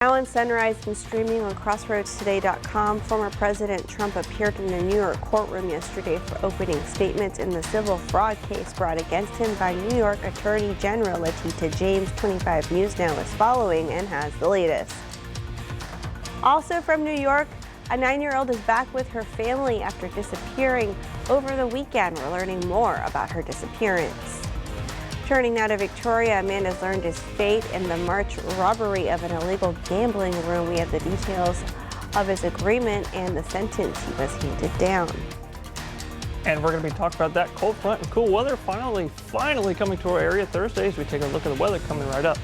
Now on Sunrise and streaming on CrossroadsToday.com, former President Trump appeared in a New York courtroom yesterday for opening statements in the civil fraud case brought against him by New York Attorney General Letitia James. 25 News Now is following and has the latest. Also from New York, a 9-year-old is back with her family after disappearing over the weekend. We're learning more about her disappearance. Turning now to Victoria, a man has learned his fate in the March robbery of an illegal gambling room. We have the details of his agreement and the sentence he was handed down. And we're going to be talking about that cold front and cool weather finally coming to our area Thursday as we take a look at the weather coming right up.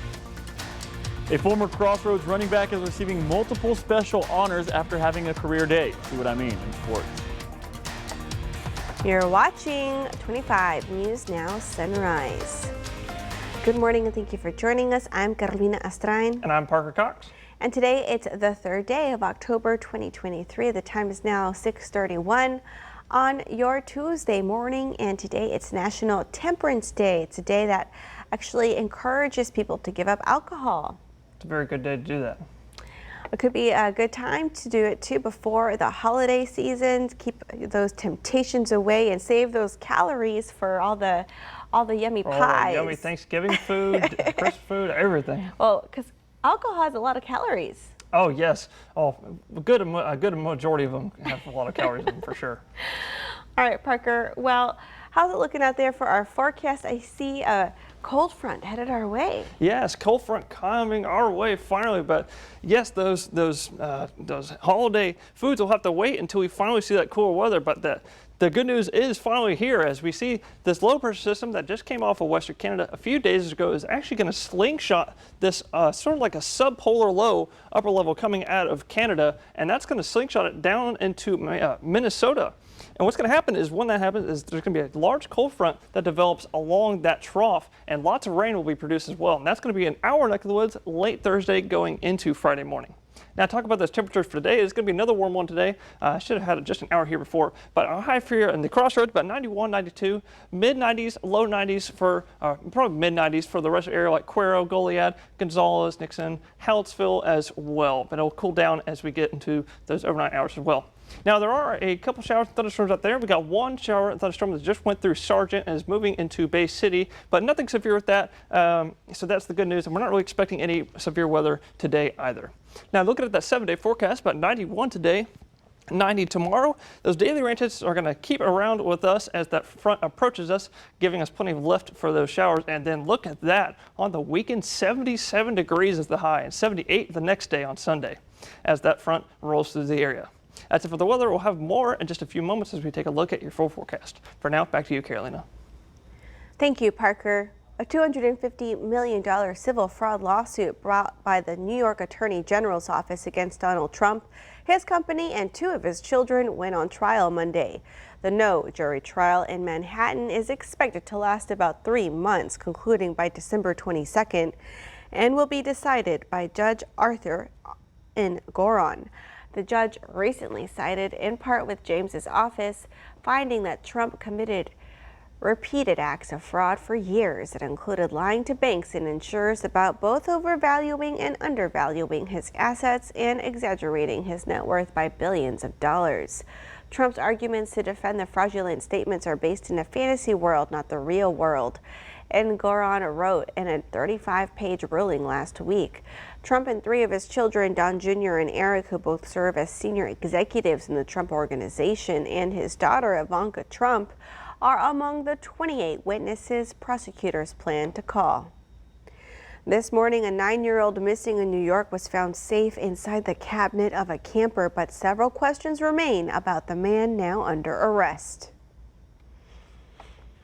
A former Crossroads running back is receiving multiple special honors after having a career day. See what I mean in sports. You're watching 25 News Now Sunrise. Good morning and thank you for joining us. I'm Carolina Astrain. And I'm Parker Cox. And today it's the third day of October 2023. The time is now 6:31 on your Tuesday morning. And today it's National Temperance Day. It's a day that actually encourages people to give up alcohol. It's a very good day to do that. It could be a good time to do it too before the holiday season. Keep those temptations away and save those calories for all the yummy pies. Yummy Thanksgiving food, Christmas food, everything. Well, because alcohol has a lot of calories. Oh yes. Oh, a good majority of them have a lot of calories in them for sure. All right, Parker. Well, how's it looking out there for our forecast? I see a cold front headed our way. Yes, cold front coming our way finally, but yes, those holiday foods will have to wait until we finally see that cooler weather. But the good news is finally here as we see this low pressure system that just came off of Western Canada a few days ago is actually going to slingshot this sort of like a subpolar low upper level coming out of Canada, and that's going to slingshot it down into Minnesota. And what's going to happen is when that happens is there's going to be a large cold front that develops along that trough, and lots of rain will be produced as well. And that's going to be in our neck of the woods late Thursday going into Friday morning. Now, talk about those temperatures for today. It's going to be another warm one today. I should have had it just an hour here before, but our high for here in the Crossroads about 91, 92, mid 90s, low 90s for probably mid 90s for the rest of the area like Cuero, Goliad, Gonzales, Nixon, Hallettsville as well. But it'll cool down as we get into those overnight hours as well. Now, there are a couple showers and thunderstorms out there. We got one shower and thunderstorm that just went through Sargent and is moving into Bay City, but nothing severe with that. So that's the good news, and we're not really expecting any severe weather today either. Now, looking at that 7-day forecast, about 91 today, 90 tomorrow. Those daily ranges are going to keep around with us as that front approaches us, giving us plenty of lift for those showers. And then look at that on the weekend, 77 degrees is the high and 78 the next day on Sunday as that front rolls through the area. That's it for the weather. We'll have more in just a few moments as we take a look at your full forecast. For now, back to you, Carolina. Thank you, Parker. A $250 million civil fraud lawsuit brought by the New York Attorney General's office against Donald Trump, his company, and 2 of his children went on trial Monday. The no-jury trial in Manhattan is expected to last about 3 months, concluding by December 22nd, and will be decided by Judge Arthur Engoron. The judge recently sided in part with James's office, finding that Trump committed repeated acts of fraud for years. It included lying to banks and insurers about both overvaluing and undervaluing his assets and exaggerating his net worth by billions of dollars. Trump's arguments to defend the fraudulent statements are based in a fantasy world, not the real world. Engoron wrote in a 35-page ruling last week. Trump and 3 of his children, Don Jr. and Eric, who both serve as senior executives in the Trump Organization, and his daughter, Ivanka Trump, are among the 28 witnesses prosecutors plan to call. This morning, a 9-year-old missing in New York was found safe inside the cabinet of a camper, but several questions remain about the man now under arrest.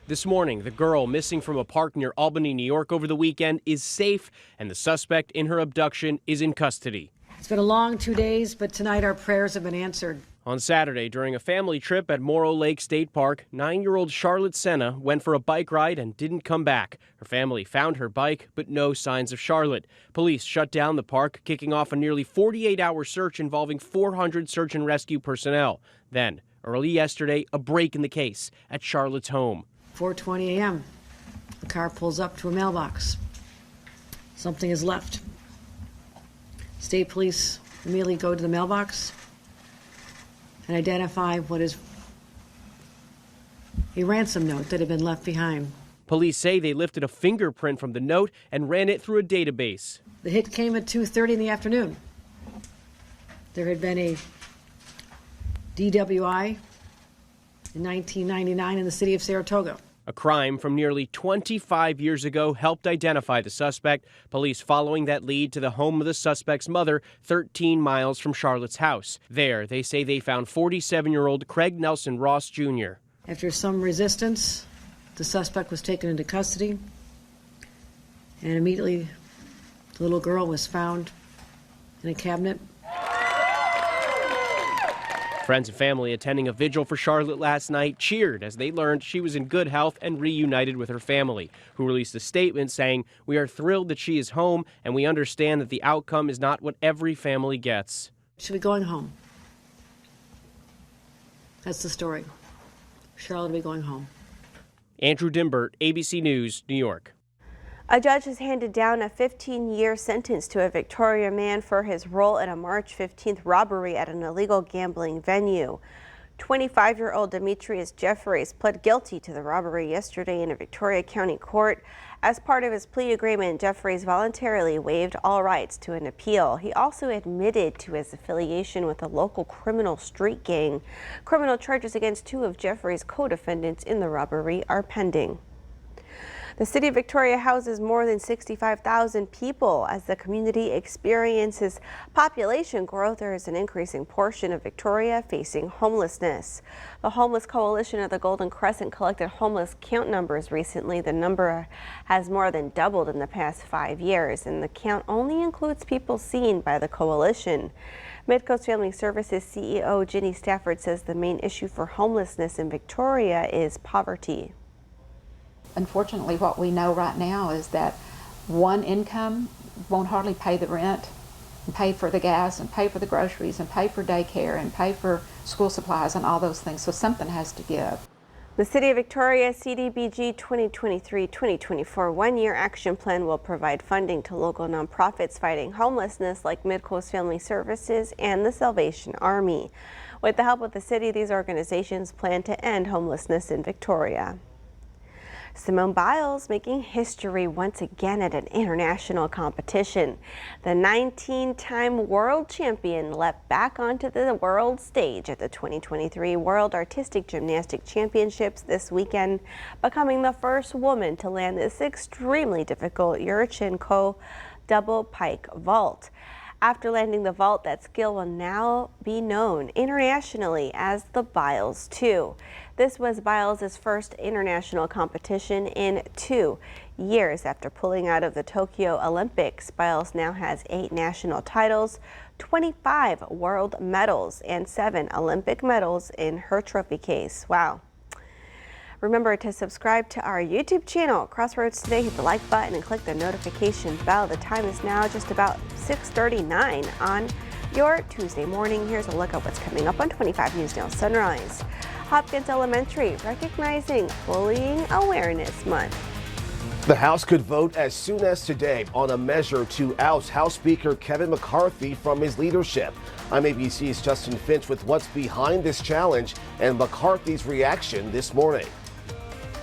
This morning, the girl missing from a park near Albany, New York over the weekend is safe, and the suspect in her abduction is in custody. It's been a long 2 days, but tonight our prayers have been answered. On Saturday, during a family trip at Morrow Lake State Park, 9-year-old Charlotte Senna went for a bike ride and didn't come back. Her family found her bike, but no signs of Charlotte. Police shut down the park, kicking off a nearly 48-hour search involving 400 search and rescue personnel. Then, early yesterday, a break in the case at Charlotte's home. 4:20 a.m. The car pulls up to a mailbox. Something is left. State police immediately go to the mailbox and identify what is a ransom note that had been left behind. Police say they lifted a fingerprint from the note and ran it through a database. The hit came at 2:30 in the afternoon. There had been a DWI in 1999 in the city of Saratoga. A crime from nearly 25 years ago helped identify the suspect. Police following that lead to the home of the suspect's mother, 13 miles from Charlotte's house. There, they say they found 47-year-old Craig Nelson Ross Jr. After some resistance, the suspect was taken into custody, and immediately the little girl was found in a cabinet. Friends and family attending a vigil for Charlotte last night cheered as they learned she was in good health and reunited with her family, who released a statement saying, "We are thrilled that she is home, and we understand that the outcome is not what every family gets." She'll be going home. That's the story. Charlotte will be going home. Andrew Dimbert, ABC News, New York. A judge has handed down a 15-year sentence to a Victoria man for his role in a March 15th robbery at an illegal gambling venue. 25-year-old Demetrius Jeffries pled guilty to the robbery yesterday in a Victoria County court. As part of his plea agreement, Jeffries voluntarily waived all rights to an appeal. He also admitted to his affiliation with a local criminal street gang. Criminal charges against two of Jeffries' co-defendants in the robbery are pending. The city of Victoria houses more than 65,000 people. As the community experiences population growth, there is an increasing portion of Victoria facing homelessness. The Homeless Coalition of the Golden Crescent collected homeless count numbers recently. The number has more than doubled in the past 5 years, and the count only includes people seen by the coalition. Midcoast Family Services CEO Ginny Stafford says the main issue for homelessness in Victoria is poverty. Unfortunately, what we know right now is that one income won't hardly pay the rent, and pay for the gas, and pay for the groceries, and pay for daycare, and pay for school supplies, and all those things. So something has to give. The City of Victoria CDBG 2023-2024 one-year action plan will provide funding to local nonprofits fighting homelessness like Midcoast Family Services and the Salvation Army. With the help of the city, these organizations plan to end homelessness in Victoria. Simone Biles making history once again at an international competition. The 19-time world champion leapt back onto the world stage at the 2023 World Artistic Gymnastic Championships this weekend, becoming the first woman to land this extremely difficult Yurchenko double pike vault. After landing the vault, that skill will now be known internationally as the Biles 2. This was Biles' first international competition in 2 years. After pulling out of the Tokyo Olympics, Biles now has 8 national titles, 25 world medals, and 7 Olympic medals in her trophy case. Wow. Remember to subscribe to our YouTube channel, Crossroads Today. Hit the like button and click the notification bell. The time is now just about 6:39 on your Tuesday morning. Here's a look at what's coming up on 25 News Now Sunrise. Hopkins Elementary recognizing Bullying Awareness Month. The House could vote as soon as today on a measure to oust House Speaker Kevin McCarthy from his leadership. I'm ABC's Justin Finch with what's behind this challenge and McCarthy's reaction this morning.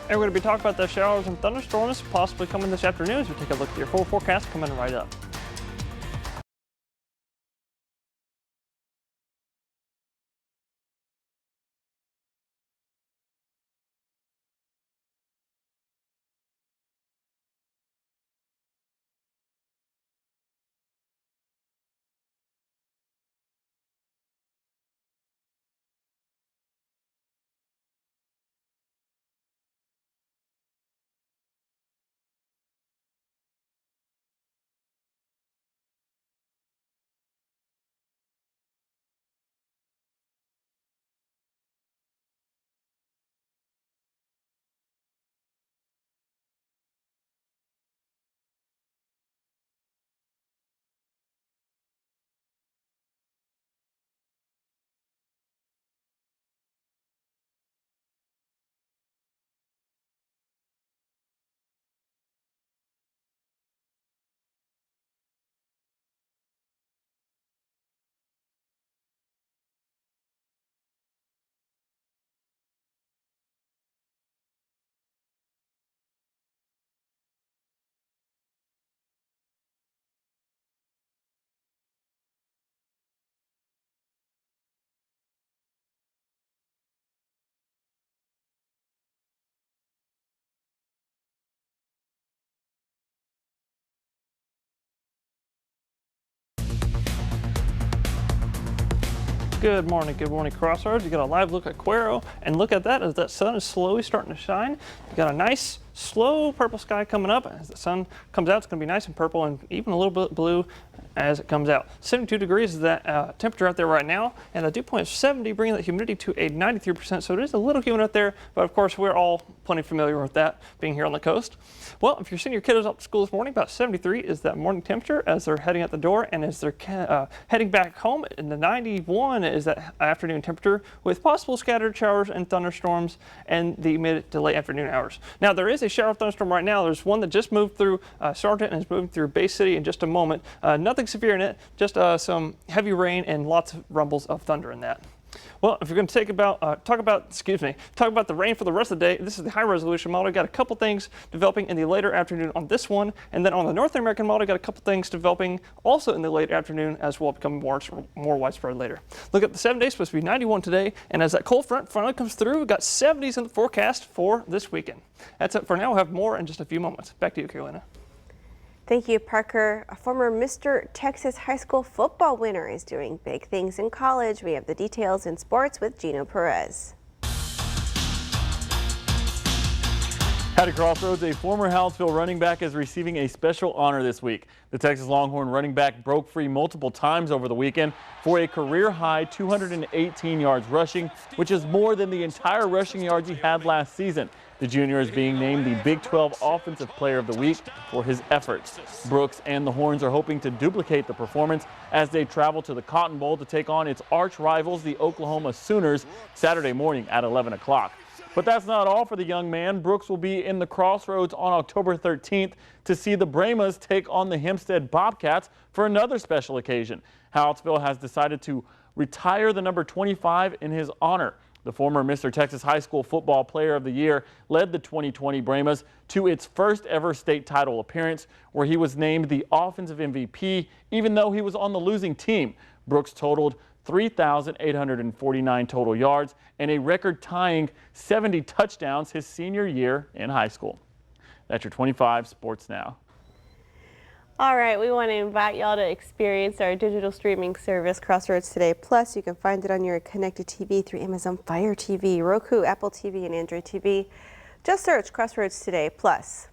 And we're going to be talking about the showers and thunderstorms possibly coming this afternoon as we take a look at your full forecast coming right up. Good morning, Crossroads. You got a live look at Cuero, and look at that as that sun is slowly starting to shine. You got a nice, slow purple sky coming up. As the sun comes out, it's going to be nice and purple and even a little bit blue as it comes out. 72 degrees is that temperature out there right now, and the dew point is 70, bringing that humidity to a 93%. So it is a little humid out there, but of course we're all plenty familiar with that being here on the coast. Well, if you're sending your kiddos up to school this morning, about 73 is that morning temperature as they're heading out the door, and as they're heading back home, and the 91 is that afternoon temperature with possible scattered showers and thunderstorms in the mid to late afternoon hours. Now, there is a shower thunderstorm right now. There's one that just moved through Sargent and is moving through Bay City in just a moment. Nothing severe in it, just some heavy rain and lots of rumbles of thunder in that. Well, if you're going to talk about the rain for the rest of the day, this is the high resolution model. Got a couple things developing in the later afternoon on this one, and then on the North American model, got a couple things developing also in the late afternoon as well, becoming more widespread later. Look at the 7 days, supposed to be 91 today, and as that cold front finally comes through, we've got 70s in the forecast for this weekend. That's it for now. We'll have more in just a few moments. Back to you, Carolina. Thank you, Parker. A former Mr. Texas high school football winner is doing big things in college. We have the details in sports with Gino Perez. Howdy, Crossroads. A former Hallettsville running back is receiving a special honor this week. The Texas Longhorn running back broke free multiple times over the weekend for a career-high 218 yards rushing, which is more than the entire rushing yards he had last season. The junior is being named the Big 12 Offensive Player of the Week for his efforts. Brooks and the Horns are hoping to duplicate the performance as they travel to the Cotton Bowl to take on its arch rivals, the Oklahoma Sooners, Saturday morning at 11 o'clock. But that's not all for the young man. Brooks will be in the Crossroads on October 13th to see the Brahmas take on the Hempstead Bobcats for another special occasion. Hallettsville has decided to retire the number 25 in his honor. The former Mr. Texas High School Football Player of the Year led the 2020 Brahmas to its first ever state title appearance, where he was named the offensive MVP, even though he was on the losing team. Brooks totaled 3,849 total yards and a record-tying 70 touchdowns his senior year in high school. That's your 25 Sports Now. All right, we want to invite y'all to experience our digital streaming service, Crossroads Today Plus. You can find it on your connected TV through Amazon Fire TV, Roku, Apple TV, and Android TV. Just search Crossroads Today Plus.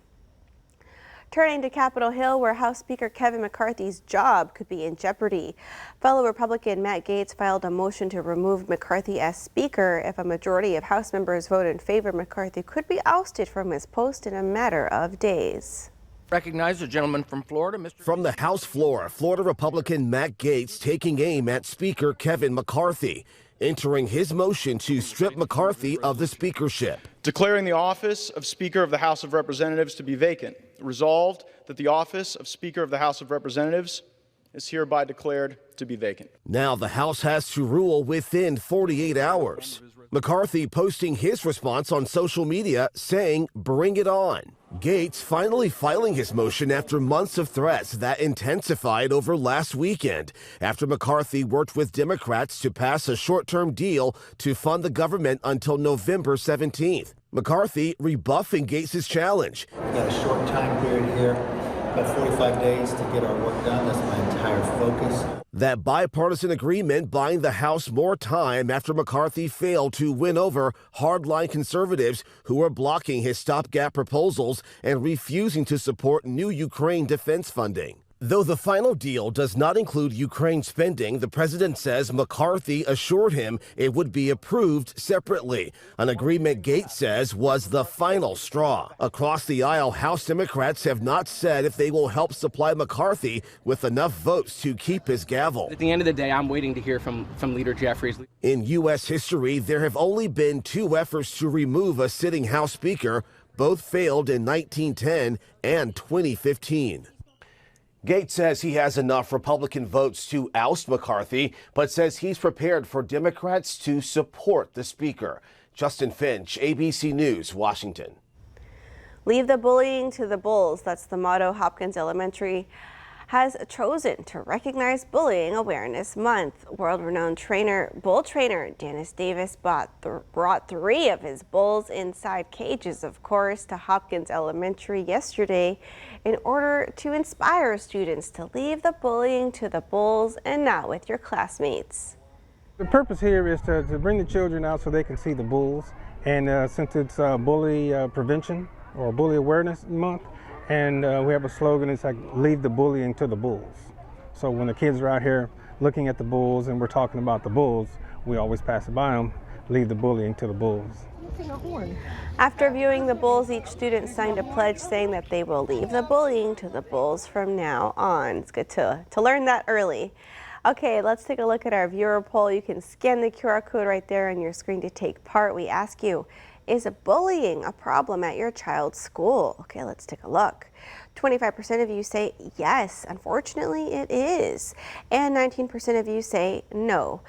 Turning to Capitol Hill, where House Speaker Kevin McCarthy's job could be in jeopardy. Fellow Republican Matt Gaetz filed a motion to remove McCarthy as Speaker. If a majority of House members vote in favor, McCarthy could be ousted from his post in a matter of days. Recognize the gentleman from Florida, Mr. From the House floor, Florida Republican Matt Gaetz taking aim at Speaker Kevin McCarthy, entering his motion to strip McCarthy of the speakership. Declaring the office of Speaker of the House of Representatives to be vacant. Resolved that the office of Speaker of the House of Representatives is hereby declared to be vacant. Now the House has to rule within 48 hours. McCarthy posting his response on social media saying, "Bring it on." Gaetz finally filing his motion after months of threats that intensified over last weekend after McCarthy worked with Democrats to pass a short-term deal to fund the government until November 17th. McCarthy rebuffing Gaetz's challenge. We've got a short time period here, about 45 days to get our work done. That's my entire focus. That bipartisan agreement buying the House more time after McCarthy failed to win over hardline conservatives who were blocking his stopgap proposals and refusing to support new Ukraine defense funding. Though the final deal does not include Ukraine spending, the president says McCarthy assured him it would be approved separately, an agreement Gaetz says was the final straw. Across the aisle, House Democrats have not said if they will help supply McCarthy with enough votes to keep his gavel. At the end of the day, I'm waiting to hear from Leader Jeffries. In U.S. history, there have only been two efforts to remove a sitting House Speaker. Both failed in 1910 and 2015. Gaetz says he has enough Republican votes to oust McCarthy, but says he's prepared for Democrats to support the Speaker. Justin Finch, ABC News, Washington. Leave the bullying to the bulls. That's the motto Hopkins Elementary has chosen to recognize Bullying Awareness Month. World-renowned bull trainer Dennis Davis brought 3 of his bulls inside cages, of course, to Hopkins Elementary yesterday in order to inspire students to leave the bullying to the bulls and not with your classmates. The purpose here is to bring the children out so they can see the bulls. And since it's bully prevention or bully awareness month, and we have a slogan, it's like, leave the bullying to the bulls. So when the kids are out here looking at the bulls and we're talking about the bulls, we always pass it by them, leave the bullying to the bulls. After viewing the bulls, each student signed a pledge saying that they will leave the bullying to the bulls from now on. It's good to learn that early. Okay, let's take a look at our viewer poll. You can scan the QR code right there on your screen to take part. We ask you, is bullying a problem at your child's school? Okay, let's take a look. 25% of you say yes, unfortunately it is. And 19% of you say no.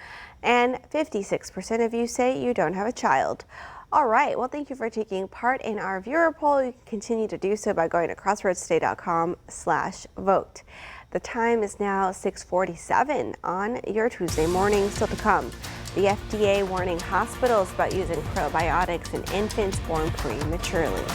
And 56% of you say you don't have a child. All right, well, thank you for taking part in our viewer poll. You can continue to do so by going to crossroadstoday.com/vote. The time is now 6:47 on your Tuesday morning. Still to come, the FDA warning hospitals about using probiotics in infants born prematurely.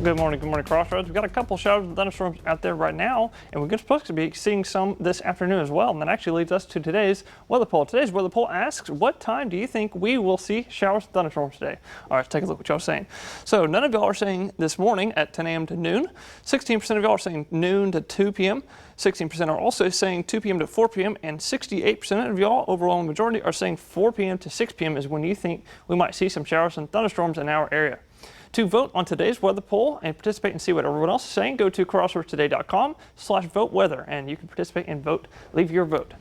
Good morning, Crossroads. We've got a couple showers and thunderstorms out there right now, and we're supposed to be seeing some this afternoon as well. And that actually leads us to today's weather poll. Today's weather poll asks, what time do you think we will see showers and thunderstorms today? All right, let's take a look at what y'all are saying. So none of y'all are saying this morning at 10 a.m. to noon. 16% of y'all are saying noon to 2 p.m. 16% are also saying 2 p.m. to 4 p.m. and 68% of y'all, overwhelming majority, are saying 4 p.m. to 6 p.m. is when you think we might see some showers and thunderstorms in our area. To vote on today's weather poll and participate and see what everyone else is saying, go to crossroadstoday.com/vote weather, and you can participate and vote, leave your vote.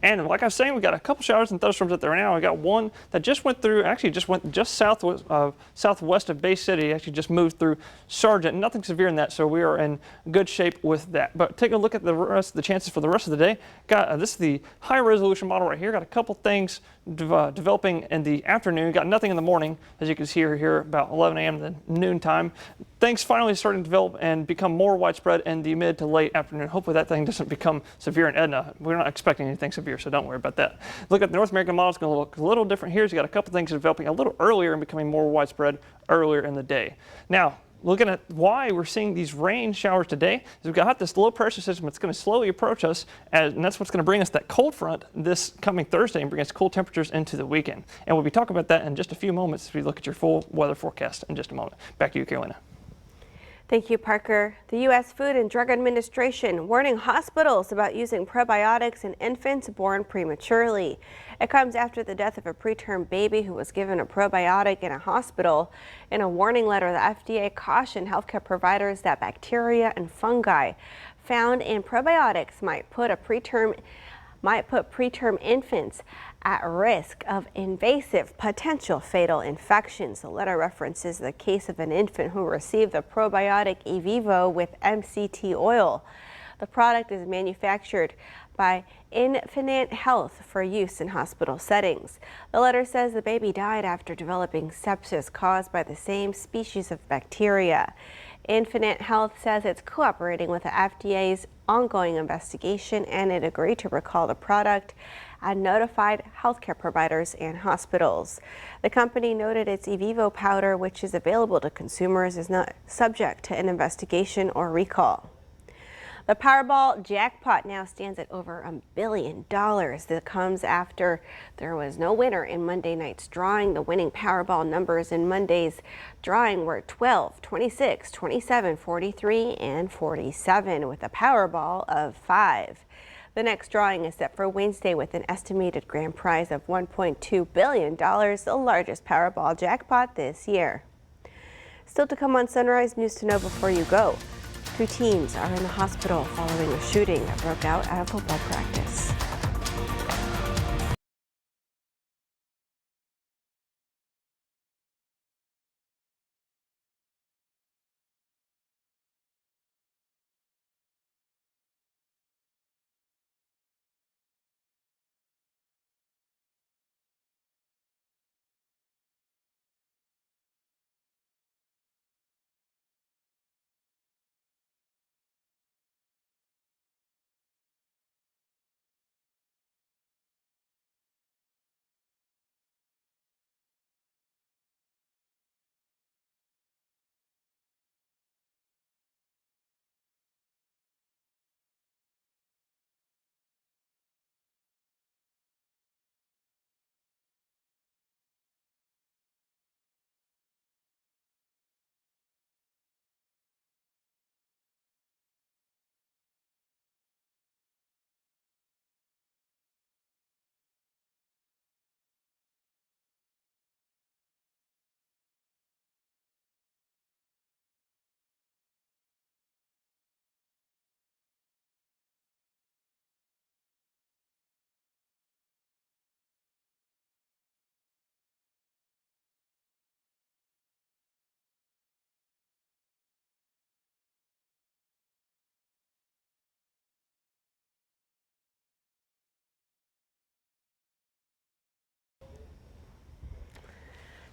And like I was saying, we got a couple showers and thunderstorms out there now. We got one that just went through, actually just went just southwest of Bay City, actually just moved through Sargent. Nothing severe in that, so we are in good shape with that. But take a look at the rest of the chances for the rest of the day. Got this is the high resolution model right here. Got a couple things developing in the afternoon. Got nothing in the morning, as you can see here about 11 a.m. to noon time. Things finally starting to develop and become more widespread in the mid to late afternoon. Hopefully that thing doesn't become severe in Edna. We're not expecting anything severe, so don't worry about that. Look at the North American model. It's going to look a little different here. So you got a couple things developing a little earlier and becoming more widespread earlier in the day. Now, looking at why we're seeing these rain showers today is we've got this low pressure system that's going to slowly approach us, and that's what's going to bring us that cold front this coming Thursday and bring us cool temperatures into the weekend. And we'll be talking about that in just a few moments as we look at your full weather forecast in just a moment. Back to you, Carolina. Thank you, Parker. The U.S. Food and Drug Administration warning hospitals about using probiotics in infants born prematurely. It comes after the death of a preterm baby who was given a probiotic in a hospital. In a warning letter, the FDA cautioned healthcare providers that bacteria and fungi found in probiotics might put preterm infants at risk of invasive, potential fatal infections. The letter references the case of an infant who received the probiotic Evivo with MCT oil. The product is manufactured by Infinite Health for use in hospital settings. The letter says the baby died after developing sepsis caused by the same species of bacteria. Infinite Health says it's cooperating with the FDA's ongoing investigation, and it agreed to recall the product and notified healthcare providers and hospitals. The company noted its Evivo powder, which is available to consumers, is not subject to an investigation or recall. The Powerball jackpot now stands at over $1 billion. That comes after there was no winner in Monday night's drawing. The winning Powerball numbers in Monday's drawing were 12, 26, 27, 43, and 47, with a Powerball of 5. The next drawing is set for Wednesday with an estimated grand prize of $1.2 billion, the largest Powerball jackpot this year. Still to come on Sunrise News to know before you go. 2 teens are in the hospital following a shooting that broke out at a football practice.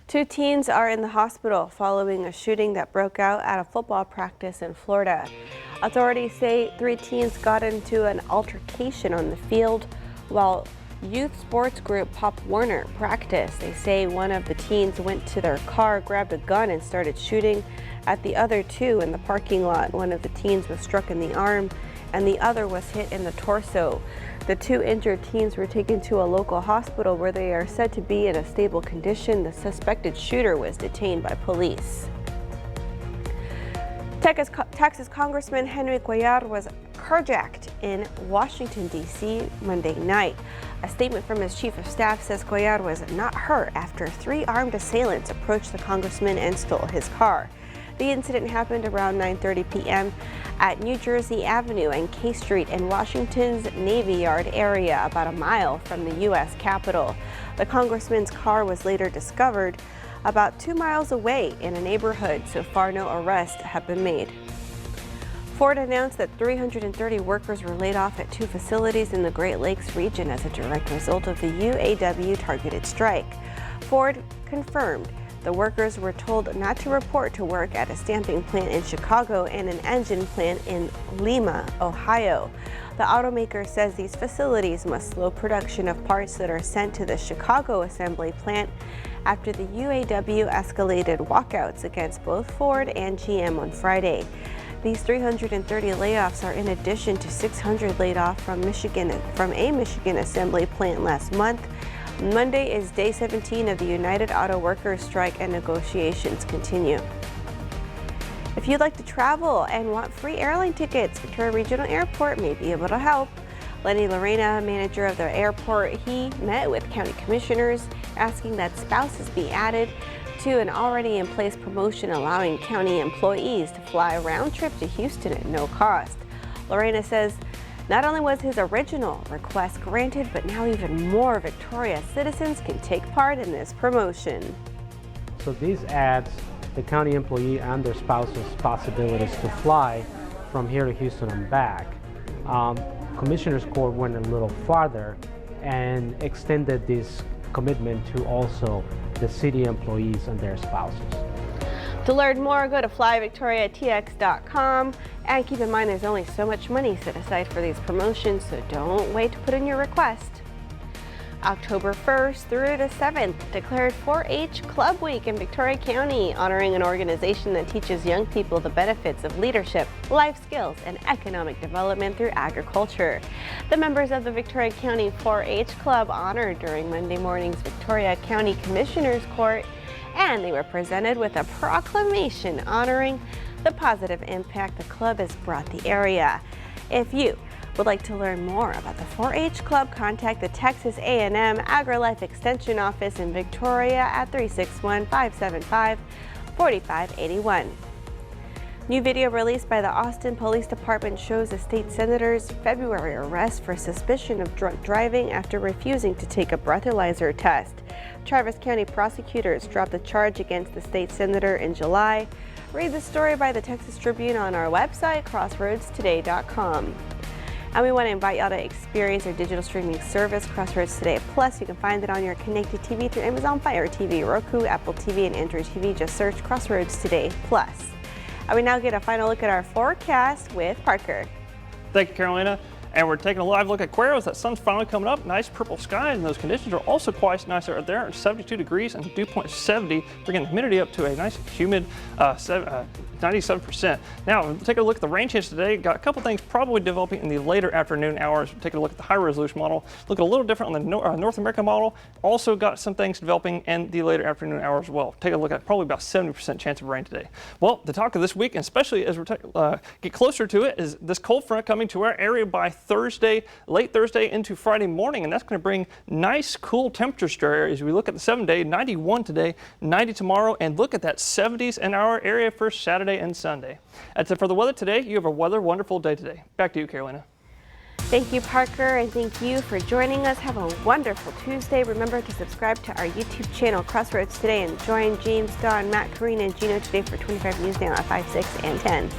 Two teens are in the hospital following a shooting that broke out at a football practice in Florida. Authorities say 3 teens got into an altercation on the field while youth sports group Pop Warner practiced. They say one of the teens went to their car, grabbed a gun, and started shooting at the other 2 in the parking lot. One of the teens was struck in the arm and the other was hit in the torso. The 2 injured teens were taken to a local hospital where they are said to be in a stable condition. The suspected shooter was detained by police. Texas Congressman Henry Cuellar was carjacked in Washington, D.C. Monday night. A statement from his chief of staff says Cuellar was not hurt after 3 armed assailants approached the congressman and stole his car. The incident happened around 9:30 p.m. at New Jersey Avenue and K Street in Washington's Navy Yard area, about a mile from the U.S. Capitol. The congressman's car was later discovered about 2 miles away in a neighborhood. So far, no arrests have been made. Ford announced that 330 workers were laid off at 2 facilities in the Great Lakes region as a direct result of the UAW targeted strike. Ford confirmed the workers were told not to report to work at a stamping plant in Chicago and an engine plant in Lima, Ohio. The automaker says these facilities must slow production of parts that are sent to the Chicago assembly plant after the UAW escalated walkouts against both Ford and GM on Friday. These 330 layoffs are in addition to 600 laid off from a Michigan assembly plant last month. Monday is day 17 of the United Auto Workers strike, and negotiations continue. If you'd like to travel and want free airline tickets, Victoria Regional Airport may be able to help. Lenny Lorena, manager of the airport, he met with county commissioners asking that spouses be added to an already in place promotion allowing county employees to fly round trip to Houston at no cost. Lorena says not only was his original request granted, but now even more Victoria citizens can take part in this promotion. So this adds the county employee and their spouses possibilities to fly from here to Houston and back. Commissioners Court went a little farther and extended this commitment to also the city employees and their spouses. To learn more, go to flyvictoriatx.com, and keep in mind there's only so much money set aside for these promotions, so don't wait to put in your request. October 1st through the 7th, declared 4-H Club Week in Victoria County, honoring an organization that teaches young people the benefits of leadership, life skills, and economic development through agriculture. The members of the Victoria County 4-H Club honored during Monday morning's Victoria County Commissioners Court, and they were presented with a proclamation honoring the positive impact the club has brought the area. If you would like to learn more about the 4-H Club, contact the Texas A&M AgriLife Extension Office in Victoria at 361-575-4581. New video released by the Austin Police Department shows a state senator's February arrest for suspicion of drunk driving after refusing to take a breathalyzer test. Travis County prosecutors dropped a charge against the state senator in July. Read the story by the Texas Tribune on our website, crossroadstoday.com. And we want to invite y'all to experience our digital streaming service, Crossroads Today Plus. You can find it on your connected TV through Amazon Fire TV, Roku, Apple TV, and Android TV. Just search Crossroads Today Plus. And we now get a final look at our forecast with Parker. Thank you, Carolina. And we're taking a live look at Cueros. That sun's finally coming up. Nice purple sky, and those conditions are also quite nice out there. 72 degrees and dew point 70, bringing the humidity up to a nice humid 97%. Now, take a look at the rain chance today. Got a couple things probably developing in the later afternoon hours. Taking a look at the high resolution model. Looking a little different on the North American model. Also got some things developing in the later afternoon hours as well. Take a look at probably about 70% chance of rain today. Well, the talk of this week, and especially as we get closer to it, is this cold front coming to our area by Thursday, late Thursday into Friday morning, and that's going to bring nice cool temperatures to our area as we look at the 7-day, 91 today, 90 tomorrow, and look at that 70s in our area for Saturday and Sunday. That's it for the weather today. You have a wonderful day today. Back to you, Carolina. Thank you, Parker, and thank you for joining us. Have a wonderful Tuesday. Remember to subscribe to our YouTube channel, Crossroads Today, and join James, Don, Matt, Karina, and Gino today for 25 News Now at 5, 6, and 10.